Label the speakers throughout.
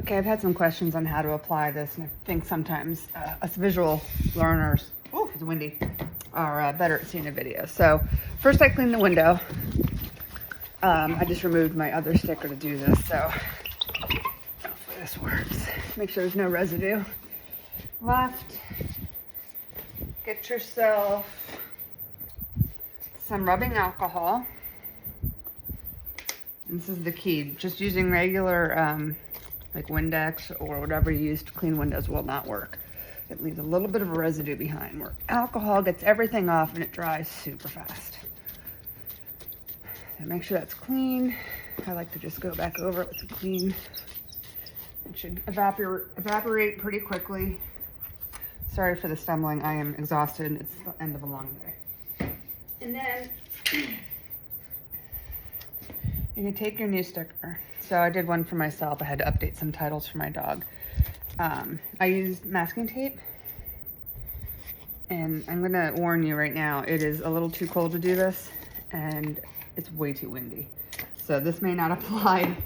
Speaker 1: Okay, I've had some questions on how to apply this, and I think sometimes us visual learners, oh, it's windy, are better at seeing a video. So first I clean the window. I just removed my other sticker to do this, so hopefully this works. Make sure there's no residue left. Get yourself some rubbing alcohol. And this is the key. Just using regular like Windex or whatever you use to clean windows will not work. It leaves a little bit of a residue behind, where alcohol gets everything off and it dries super fast. So make sure that's clean. I like to just go back over it with a clean. It should evaporate pretty quickly. Sorry for the stumbling. I am exhausted. It's the end of a long day. And then you can take your new sticker. So I did one for myself. I had to update some titles for my dog. I used masking tape. And I'm gonna warn you right now, it is a little too cold to do this and it's way too windy. So this may not apply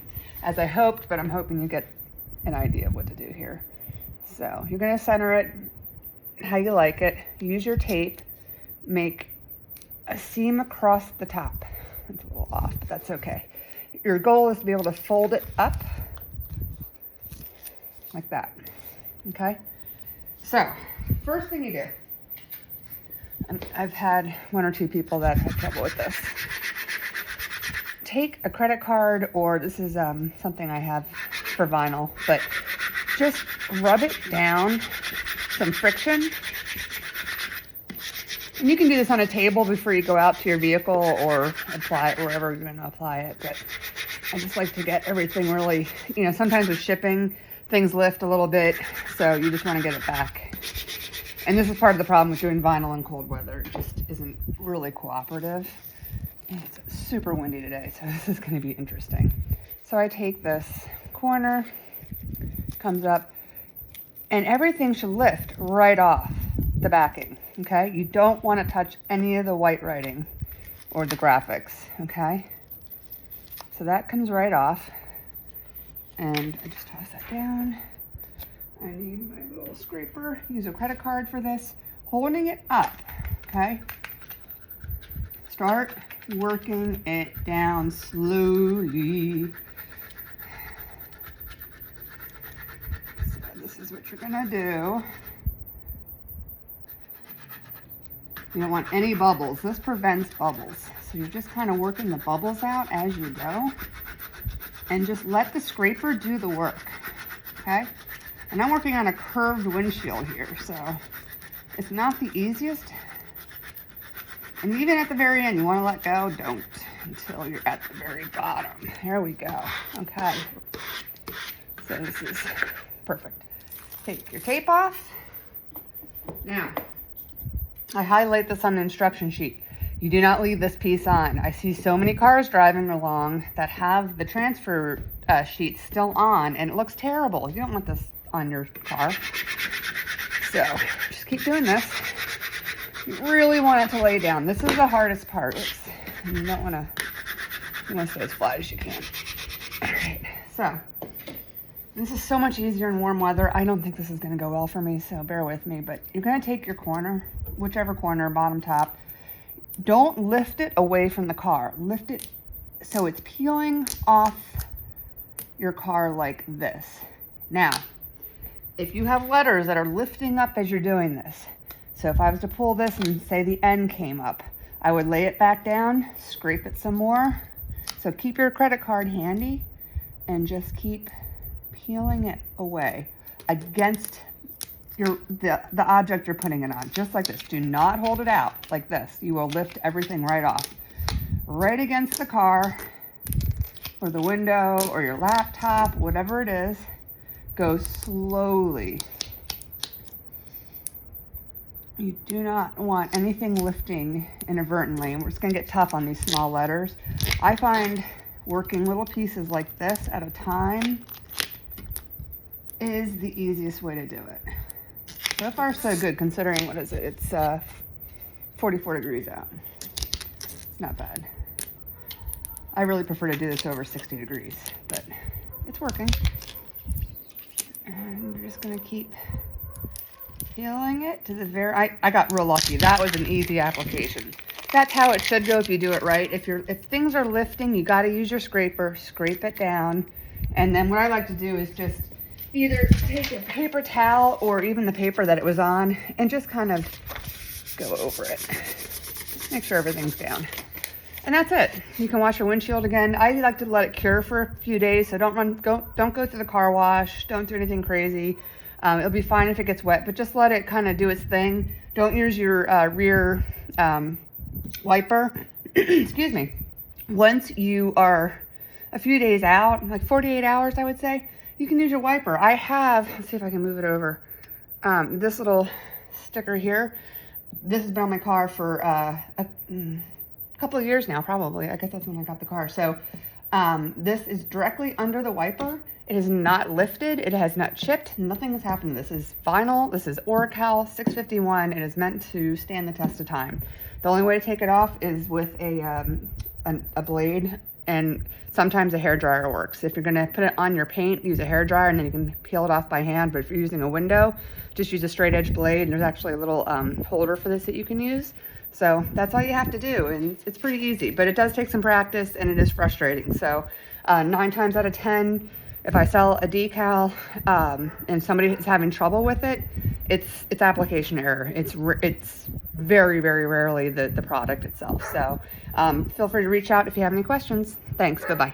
Speaker 1: as I hoped, but I'm hoping you get an idea of what to do here. So you're gonna center it how you like it. Use your tape, make a seam across the top. It's a little off, but that's okay. Your goal is to be able to fold it up like that, okay? So, first thing you do, and I've had one or two people that had trouble with this. Take a credit card, or this is something I have for vinyl, but just rub it down, some friction. And you can do this on a table before you go out to your vehicle or apply it wherever you're gonna apply it. But I just like to get everything really, you know, sometimes with shipping, things lift a little bit, so you just wanna get it back. And this is part of the problem with doing vinyl in cold weather. It just isn't really cooperative. And it's super windy today, so this is gonna be interesting. So I take this corner, comes up, and everything should lift right off the backing, okay? You don't want to touch any of the white writing or the graphics, okay? So that comes right off, and I just toss that down. I need my little scraper. Use a credit card for this. Holding it up, okay? Start working it down slowly. So this is what you're gonna do. You don't want any bubbles. This prevents bubbles. So you're just kind of working the bubbles out as you go. And just let the scraper do the work, okay? And I'm working on a curved windshield here, so it's not the easiest. And even at the very end, you want to let go, don't, until you're at the very bottom. There we go, okay. So this is perfect. Take your tape off. Now, I highlight this on the instruction sheet. You do not leave this piece on. I see so many cars driving along that have the transfer sheet still on, and it looks terrible. You don't want this on your car. So just keep doing this. You really want it to lay down. This is the hardest part. You don't want to, you want to stay as flat as you can. All right, so this is so much easier in warm weather. I don't think this is going to go well for me, so bear with me. But you're going to take your corner, whichever corner, bottom, top. Don't lift it away from the car. Lift it so it's peeling off your car like this. Now, if you have letters that are lifting up as you're doing this, so if I was to pull this and say the N came up, I would lay it back down, scrape it some more. So keep your credit card handy and just keep peeling it away against the object you're putting it on, just like this. Do not hold it out like this. You will lift everything right off. Right against the car or the window or your laptop, whatever it is. Go slowly. You do not want anything lifting inadvertently, and we're just gonna get tough on these small letters. I find working little pieces like this at a time is the easiest way to do it. So far, so good, considering, what is it? It's 44 degrees out. It's not bad. I really prefer to do this over 60 degrees, but it's working. just gonna keep peeling it to the very, I got real lucky. That was an easy application. That's how it should go if you do it right. If things are lifting, you got to use your scraper, scrape it down. And then what I like to do is just either take a paper towel or even the paper that it was on and just kind of go over it. Just make sure everything's down. And that's it. You can wash your windshield again. I like to let it cure for a few days, so don't go through the car wash. Don't do anything crazy. It'll be fine if it gets wet, but just let it kind of do its thing. Don't use your rear wiper. Excuse me. Once you are a few days out, like 48 hours, I would say, you can use your wiper. I have, let's see if I can move it over. This little sticker here. This has been on my car for a couple of years now, probably. I guess that's when I got the car. So this is directly under the wiper. It is not lifted. It has not chipped. Nothing has happened. This is vinyl. This is Decal 651. It is meant to stand the test of time. The only way to take it off is with a blade, and sometimes a hair dryer works. If you're gonna put it on your paint, use a hair dryer, and then you can peel it off by hand. But if you're using a window, just use a straight edge blade. And there's actually a little holder for this that you can use. So that's all you have to do, and it's pretty easy. But it does take some practice, and it is frustrating. So 9 times out of 10, if I sell a decal and somebody is having trouble with it, it's application error. It's very, very rarely the product itself. So feel free to reach out if you have any questions. Thanks. Bye-bye.